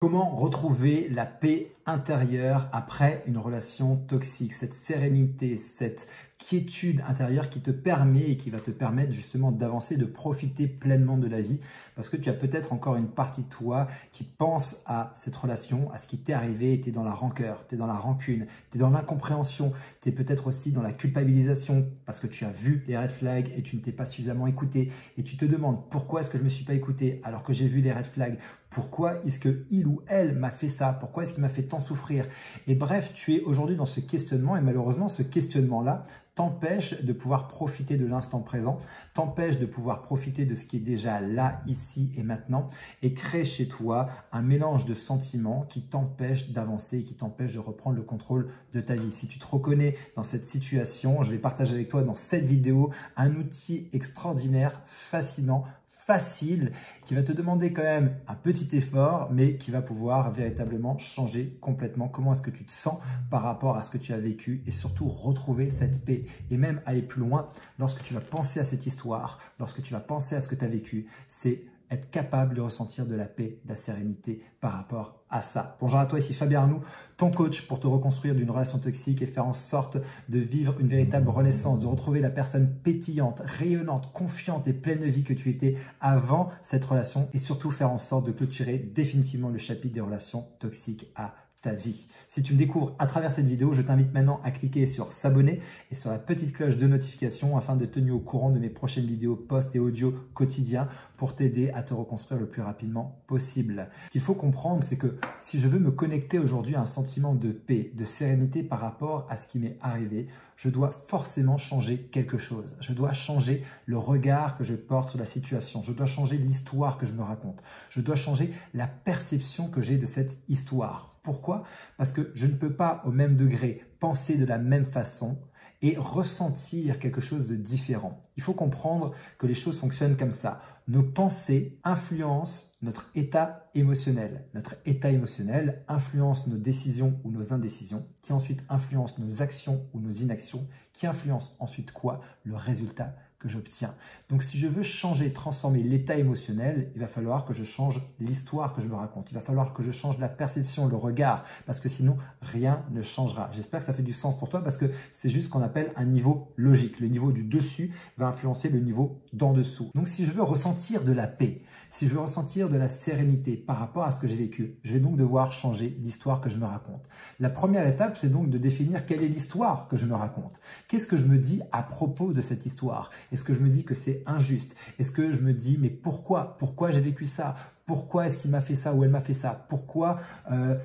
Comment retrouver la paix intérieure après une relation toxique, cette sérénité, cette quiétude intérieure qui te permet et qui va te permettre justement d'avancer, de profiter pleinement de la vie parce que tu as peut-être encore une partie de toi qui pense à cette relation, à ce qui t'est arrivé et tu es dans la rancœur, tu es dans la rancune, tu es dans l'incompréhension, tu es peut-être aussi dans la culpabilisation parce que tu as vu les red flags et tu ne t'es pas suffisamment écouté et tu te demandes pourquoi est-ce que je ne me suis pas écouté alors que j'ai vu les red flags. Pourquoi est-ce que il ou elle m'a fait ça? Pourquoi est-ce qu'il m'a fait tant souffrir? Et bref, tu es aujourd'hui dans ce questionnement et malheureusement, ce questionnement-là t'empêche de pouvoir profiter de l'instant présent, t'empêche de pouvoir profiter de ce qui est déjà là, ici et maintenant et crée chez toi un mélange de sentiments qui t'empêche d'avancer et qui t'empêche de reprendre le contrôle de ta vie. Si tu te reconnais dans cette situation, je vais partager avec toi dans cette vidéo un outil extraordinaire, fascinant, facile, qui va te demander quand même un petit effort, mais qui va pouvoir véritablement changer complètement comment est-ce que tu te sens par rapport à ce que tu as vécu et surtout retrouver cette paix. Et même aller plus loin, lorsque tu vas penser à cette histoire, lorsque tu vas penser à ce que tu as vécu, c'est être capable de ressentir de la paix, de la sérénité par rapport à ça. Bonjour à toi, ici Fabien Arnoux, ton coach pour te reconstruire d'une relation toxique et faire en sorte de vivre une véritable renaissance, de retrouver la personne pétillante, rayonnante, confiante et pleine de vie que tu étais avant cette relation et surtout faire en sorte de clôturer définitivement le chapitre des relations toxiques à ta vie. Si tu me découvres à travers cette vidéo, je t'invite maintenant à cliquer sur s'abonner et sur la petite cloche de notification afin de te tenir au courant de mes prochaines vidéos, posts et audio quotidiens pour t'aider à te reconstruire le plus rapidement possible. Ce qu'il faut comprendre, c'est que si je veux me connecter aujourd'hui à un sentiment de paix, de sérénité par rapport à ce qui m'est arrivé, je dois forcément changer quelque chose. Je dois changer le regard que je porte sur la situation. Je dois changer l'histoire que je me raconte. Je dois changer la perception que j'ai de cette histoire. Pourquoi? Parce que je ne peux pas au même degré penser de la même façon et ressentir quelque chose de différent. Il faut comprendre que les choses fonctionnent comme ça. Nos pensées influencent notre état émotionnel. Notre état émotionnel influence nos décisions ou nos indécisions, qui ensuite influencent nos actions ou nos inactions, qui influencent ensuite quoi? Le résultat que j'obtiens. Donc si je veux changer, transformer l'état émotionnel, il va falloir que je change l'histoire que je me raconte. Il va falloir que je change la perception, le regard, parce que sinon rien ne changera. J'espère que ça fait du sens pour toi parce que c'est juste ce qu'on appelle un niveau logique. Le niveau du dessus va influencer le niveau d'en dessous. Donc si je veux ressentir de la paix, si je veux ressentir de la sérénité par rapport à ce que j'ai vécu, je vais donc devoir changer l'histoire que je me raconte. La première étape, c'est donc de définir quelle est l'histoire que je me raconte. Qu'est-ce que je me dis à propos de cette histoire? Est-ce que je me dis que c'est injuste? Est-ce que je me dis, mais pourquoi? Pourquoi j'ai vécu ça? Pourquoi est-ce qu'il m'a fait ça ou elle m'a fait ça? Pourquoi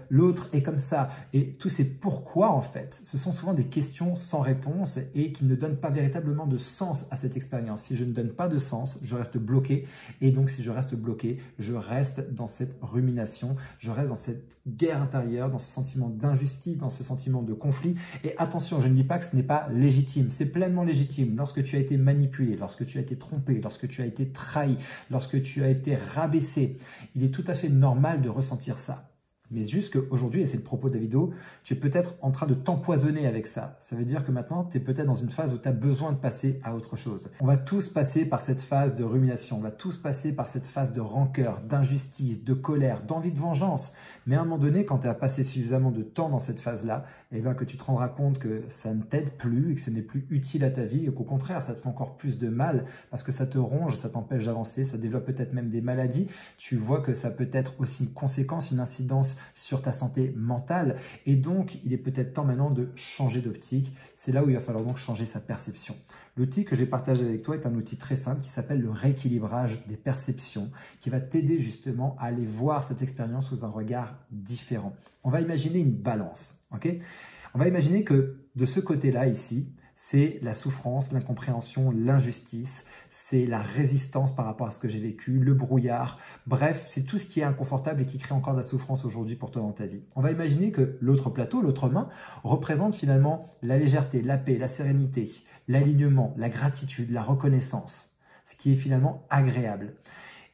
l'autre est comme ça? Et tous ces pourquoi, en fait, ce sont souvent des questions sans réponse et qui ne donnent pas véritablement de sens à cette expérience. Si je ne donne pas de sens, je reste bloqué. Et donc, si je reste bloqué, je reste dans cette rumination, je reste dans cette guerre intérieure, dans ce sentiment d'injustice, dans ce sentiment de conflit. Et attention, je ne dis pas que ce n'est pas légitime. C'est pleinement légitime. Lorsque tu as été manipulé, lorsque tu as été trompé, lorsque tu as été trahi, lorsque tu as été rabaissé, il est tout à fait normal de ressentir ça. Mais juste qu'aujourd'hui, et c'est le propos de la vidéo, tu es peut-être en train de t'empoisonner avec ça. Ça veut dire que maintenant, tu es peut-être dans une phase où tu as besoin de passer à autre chose. On va tous passer par cette phase de rumination, on va tous passer par cette phase de rancœur, d'injustice, de colère, d'envie de vengeance. Mais à un moment donné, quand tu as passé suffisamment de temps dans cette phase-là, eh bien que tu te rendras compte que ça ne t'aide plus et que ce n'est plus utile à ta vie et qu'au contraire, ça te fait encore plus de mal parce que ça te ronge, ça t'empêche d'avancer, ça développe peut-être même des maladies. Tu vois que ça peut être aussi une conséquence, une incidence sur ta santé mentale et donc il est peut-être temps maintenant de changer d'optique. C'est là où il va falloir donc changer sa perception. L'outil que j'ai partagé avec toi est un outil très simple qui s'appelle le rééquilibrage des perceptions qui va t'aider justement à aller voir cette expérience sous un regard différent. On va imaginer une balance, ok? On va imaginer que de ce côté-là ici, c'est la souffrance, l'incompréhension, l'injustice, c'est la résistance par rapport à ce que j'ai vécu, le brouillard, bref, c'est tout ce qui est inconfortable et qui crée encore de la souffrance aujourd'hui pour toi dans ta vie. On va imaginer que l'autre plateau, l'autre main, représente finalement la légèreté, la paix, la sérénité, l'alignement, la gratitude, la reconnaissance, ce qui est finalement agréable.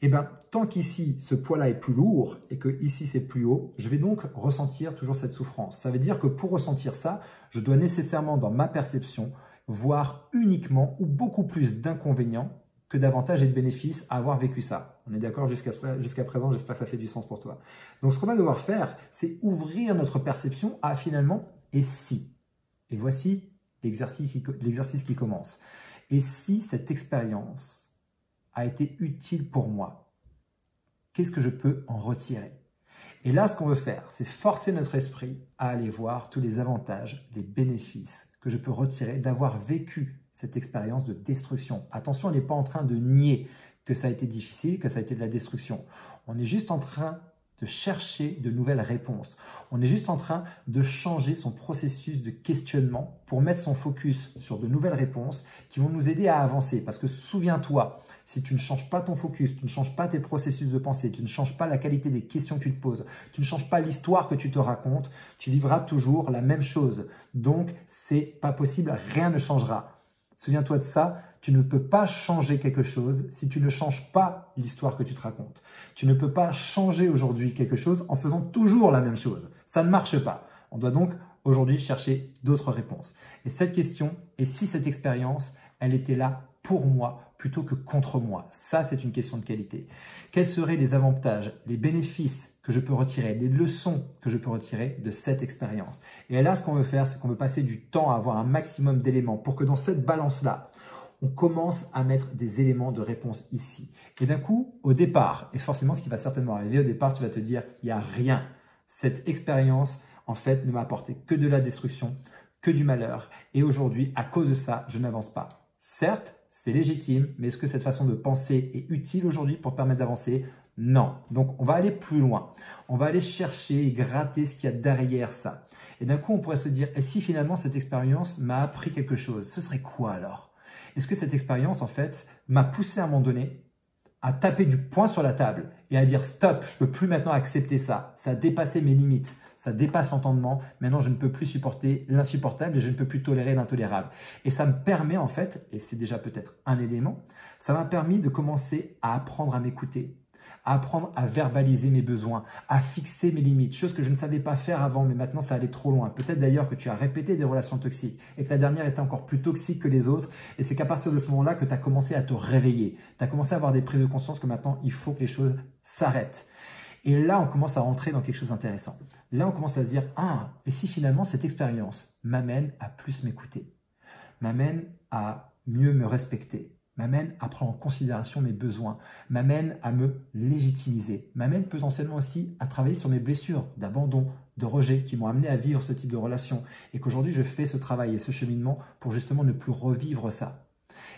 Et bien, tant qu'ici, ce poids-là est plus lourd et que ici, c'est plus haut, je vais donc ressentir toujours cette souffrance. Ça veut dire que pour ressentir ça, je dois nécessairement, dans ma perception, voir uniquement ou beaucoup plus d'inconvénients que d'avantages et de bénéfices à avoir vécu ça. On est d'accord jusqu'à présent, j'espère que ça fait du sens pour toi. Donc, ce qu'on va devoir faire, c'est ouvrir notre perception à finalement « et si ». Et voici l'exercice qui commence. Et si cette expérience a été utile pour moi, qu'est-ce que je peux en retirer? Et là, ce qu'on veut faire, c'est forcer notre esprit à aller voir tous les avantages, les bénéfices que je peux retirer d'avoir vécu cette expérience de destruction. Attention, on n'est pas en train de nier que ça a été difficile, que ça a été de la destruction. On est juste en train de chercher de nouvelles réponses. On est juste en train de changer son processus de questionnement pour mettre son focus sur de nouvelles réponses qui vont nous aider à avancer. Parce que souviens-toi, si tu ne changes pas ton focus, tu ne changes pas tes processus de pensée, tu ne changes pas la qualité des questions que tu te poses, tu ne changes pas l'histoire que tu te racontes, tu vivras toujours la même chose. Donc, c'est pas possible, rien ne changera. Souviens-toi de ça, tu ne peux pas changer quelque chose si tu ne changes pas l'histoire que tu te racontes. Tu ne peux pas changer aujourd'hui quelque chose en faisant toujours la même chose. Ça ne marche pas. On doit donc aujourd'hui chercher d'autres réponses. Et cette question, et si cette expérience, elle était là pour moi plutôt que contre moi? Ça, c'est une question de qualité. Quels seraient les avantages, les bénéfices que je peux retirer, les leçons que je peux retirer de cette expérience? Et là, ce qu'on veut faire, c'est qu'on veut passer du temps à avoir un maximum d'éléments pour que dans cette balance-là, on commence à mettre des éléments de réponse ici. Et d'un coup, au départ, et forcément ce qui va certainement arriver, au départ, tu vas te dire, il n'y a rien. Cette expérience, en fait, ne m'a apporté que de la destruction, que du malheur. Et aujourd'hui, à cause de ça, je n'avance pas. Certes, c'est légitime, mais est-ce que cette façon de penser est utile aujourd'hui pour te permettre d'avancer? Non. Donc, on va aller plus loin. On va aller chercher et gratter ce qu'il y a derrière ça. Et d'un coup, on pourrait se dire, et si finalement cette expérience m'a appris quelque chose, ce serait quoi alors? Est-ce que cette expérience, en fait, m'a poussé à un moment donné à taper du poing sur la table et à dire stop, je ne peux plus maintenant accepter ça. Ça a dépassé mes limites, ça dépasse l'entendement. Maintenant, je ne peux plus supporter l'insupportable et je ne peux plus tolérer l'intolérable. Et ça me permet, en fait, et c'est déjà peut-être un élément, ça m'a permis de commencer à apprendre à m'écouter, à apprendre à verbaliser mes besoins, à fixer mes limites, chose que je ne savais pas faire avant, mais maintenant ça allait trop loin. Peut-être d'ailleurs que tu as répété des relations toxiques et que la dernière était encore plus toxique que les autres, et c'est qu'à partir de ce moment-là que tu as commencé à te réveiller, tu as commencé à avoir des prises de conscience que maintenant il faut que les choses s'arrêtent. Et là, on commence à rentrer dans quelque chose d'intéressant. Là, on commence à se dire, ah, et si finalement cette expérience m'amène à plus m'écouter, m'amène à mieux me respecter, m'amène à prendre en considération mes besoins, m'amène à me légitimiser, m'amène potentiellement aussi à travailler sur mes blessures d'abandon, de rejet qui m'ont amené à vivre ce type de relation et qu'aujourd'hui je fais ce travail et ce cheminement pour justement ne plus revivre ça.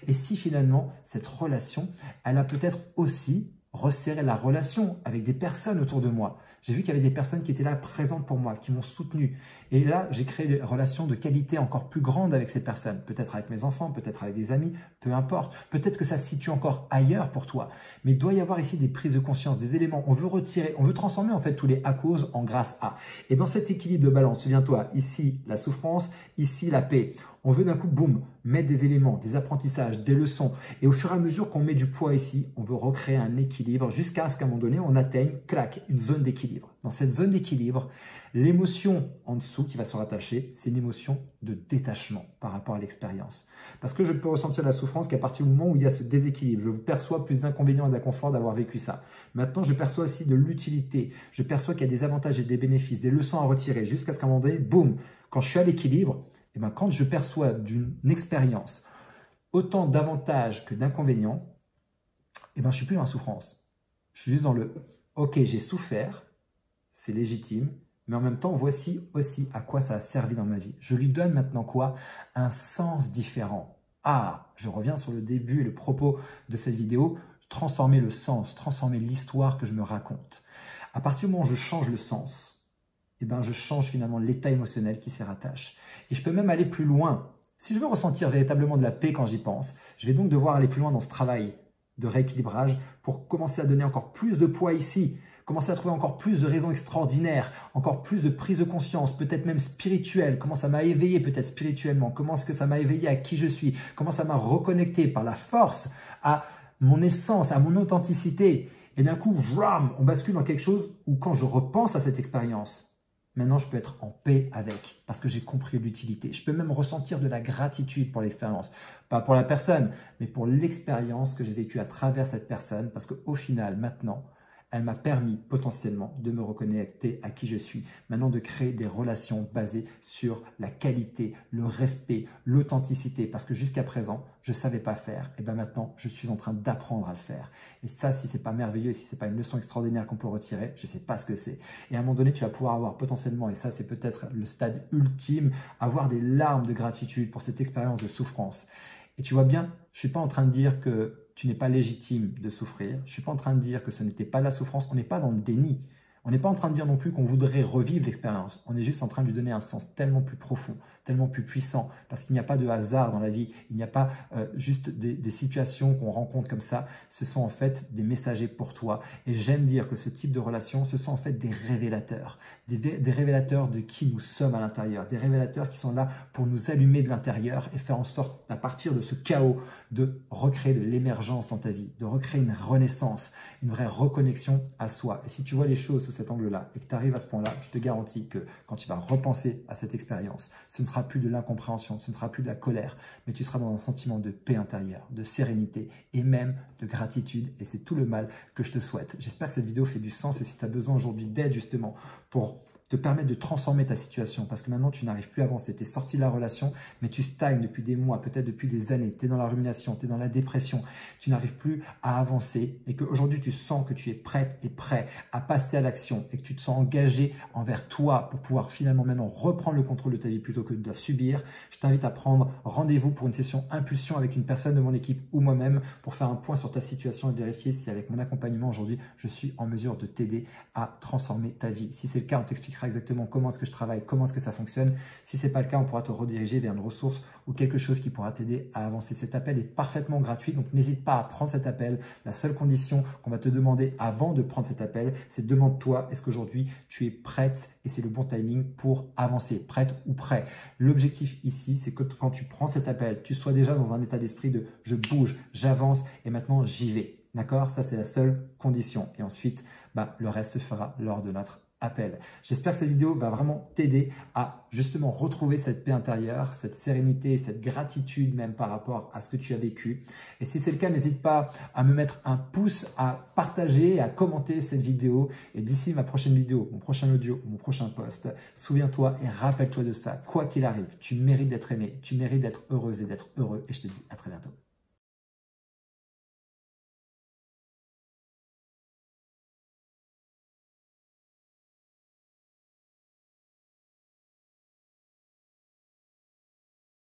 Et si finalement cette relation, elle a peut-être aussi resserré la relation avec des personnes autour de moi. J'ai vu qu'il y avait des personnes qui étaient là présentes pour moi, qui m'ont soutenu. Et là, j'ai créé des relations de qualité encore plus grandes avec ces personnes. Peut-être avec mes enfants, peut-être avec des amis, peu importe. Peut-être que ça se situe encore ailleurs pour toi. Mais il doit y avoir ici des prises de conscience, des éléments. On veut retirer, on veut transformer en fait tous les à cause en grâce à. Et dans cet équilibre de balance, souviens-toi, ici la souffrance, ici la paix. On veut d'un coup, boum, mettre des éléments, des apprentissages, des leçons. Et au fur et à mesure qu'on met du poids ici, on veut recréer un équilibre jusqu'à ce qu'à un moment donné, on atteigne, clac, une zone d'équilibre. Dans cette zone d'équilibre, l'émotion en dessous qui va se rattacher, c'est une émotion de détachement par rapport à l'expérience. Parce que je peux ressentir la souffrance qu'à partir du moment où il y a ce déséquilibre, je perçois plus d'inconvénients et d'inconfort d'avoir vécu ça. Maintenant, je perçois aussi de l'utilité. Je perçois qu'il y a des avantages et des bénéfices, des leçons à retirer jusqu'à ce qu'à un moment donné, boum, quand je suis à l'équilibre, et bien, quand je perçois d'une expérience autant d'avantages que d'inconvénients, et ben, je ne suis plus dans la souffrance. Je suis juste dans le « ok, j'ai souffert, c'est légitime, mais en même temps, voici aussi à quoi ça a servi dans ma vie. » Je lui donne maintenant quoi? Un sens différent. Ah, je reviens sur le début et le propos de cette vidéo, transformer le sens, transformer l'histoire que je me raconte. À partir du moment où je change le sens, eh ben, je change finalement l'état émotionnel qui s'y rattache. Et je peux même aller plus loin. Si je veux ressentir véritablement de la paix quand j'y pense, je vais donc devoir aller plus loin dans ce travail de rééquilibrage pour commencer à donner encore plus de poids ici, commencer à trouver encore plus de raisons extraordinaires, encore plus de prise de conscience, peut-être même spirituelle, comment ça m'a éveillé peut-être spirituellement, comment est-ce que ça m'a éveillé à qui je suis, comment ça m'a reconnecté par la force à mon essence, à mon authenticité. Et d'un coup, on bascule dans quelque chose où quand je repense à cette expérience, Maintenant, je peux être en paix avec parce que j'ai compris l'utilité. Je peux même ressentir de la gratitude pour l'expérience. Pas pour la personne, mais pour l'expérience que j'ai vécue à travers cette personne parce qu'au final, maintenant, elle m'a permis potentiellement de me reconnecter à qui je suis. Maintenant, de créer des relations basées sur la qualité, le respect, l'authenticité. Parce que jusqu'à présent, je ne savais pas faire. Et bien maintenant, je suis en train d'apprendre à le faire. Et ça, si ce n'est pas merveilleux, si ce n'est pas une leçon extraordinaire qu'on peut retirer, je ne sais pas ce que c'est. Et à un moment donné, tu vas pouvoir avoir potentiellement, et ça c'est peut-être le stade ultime, avoir des larmes de gratitude pour cette expérience de souffrance. Et tu vois bien, je ne suis pas en train de dire que tu n'es pas légitime de souffrir. Je ne suis pas en train de dire que ce n'était pas la souffrance. On n'est pas dans le déni. On n'est pas en train de dire non plus qu'on voudrait revivre l'expérience. On est juste en train de lui donner un sens tellement plus profond, tellement plus puissant, parce qu'il n'y a pas de hasard dans la vie. Il n'y a pas juste des situations qu'on rencontre comme ça. Ce sont en fait des messagers pour toi. Et j'aime dire que ce type de relations, ce sont en fait des révélateurs. Des révélateurs de qui nous sommes à l'intérieur. Des révélateurs qui sont là pour nous allumer de l'intérieur et faire en sorte, à partir de ce chaos, de recréer de l'émergence dans ta vie, de recréer une renaissance, une vraie reconnexion à soi. Et si tu vois les choses sous cet angle-là et que tu arrives à ce point-là, je te garantis que quand tu vas repenser à cette expérience, ce ne sera plus de l'incompréhension, ce ne sera plus de la colère, mais tu seras dans un sentiment de paix intérieure, de sérénité et même de gratitude. Et c'est tout le mal que je te souhaite. J'espère que cette vidéo fait du sens et si tu as besoin aujourd'hui d'aide justement pour te permettre de transformer ta situation parce que maintenant tu n'arrives plus à avancer, tu es sorti de la relation mais tu stagnes depuis des mois, peut-être depuis des années, tu es dans la rumination, tu es dans la dépression, tu n'arrives plus à avancer et qu'aujourd'hui tu sens que tu es prête et prêt à passer à l'action et que tu te sens engagé envers toi pour pouvoir finalement maintenant reprendre le contrôle de ta vie plutôt que de la subir, je t'invite à prendre rendez-vous pour une session impulsion avec une personne de mon équipe ou moi-même pour faire un point sur ta situation et vérifier si avec mon accompagnement aujourd'hui je suis en mesure de t'aider à transformer ta vie. Si c'est le cas, on t'expliquera exactement comment est-ce que je travaille, comment est-ce que ça fonctionne. Si ce n'est pas le cas, on pourra te rediriger vers une ressource ou quelque chose qui pourra t'aider à avancer. Cet appel est parfaitement gratuit, donc n'hésite pas à prendre cet appel. La seule condition qu'on va te demander avant de prendre cet appel, c'est demande-toi, est-ce qu'aujourd'hui tu es prête et c'est le bon timing pour avancer, prête ou prêt. L'objectif ici, c'est que quand tu prends cet appel, tu sois déjà dans un état d'esprit de je bouge, j'avance et maintenant j'y vais. D'accord? Ça, c'est la seule condition. Et ensuite, le reste se fera lors de notre appel. J'espère que cette vidéo va vraiment t'aider à justement retrouver cette paix intérieure, cette sérénité, cette gratitude même par rapport à ce que tu as vécu. Et si c'est le cas, n'hésite pas à me mettre un pouce, à partager, à commenter cette vidéo. Et d'ici ma prochaine vidéo, mon prochain audio, mon prochain post, souviens-toi et rappelle-toi de ça. Quoi qu'il arrive, tu mérites d'être aimé, tu mérites d'être heureuse et d'être heureux. Et je te dis à très bientôt.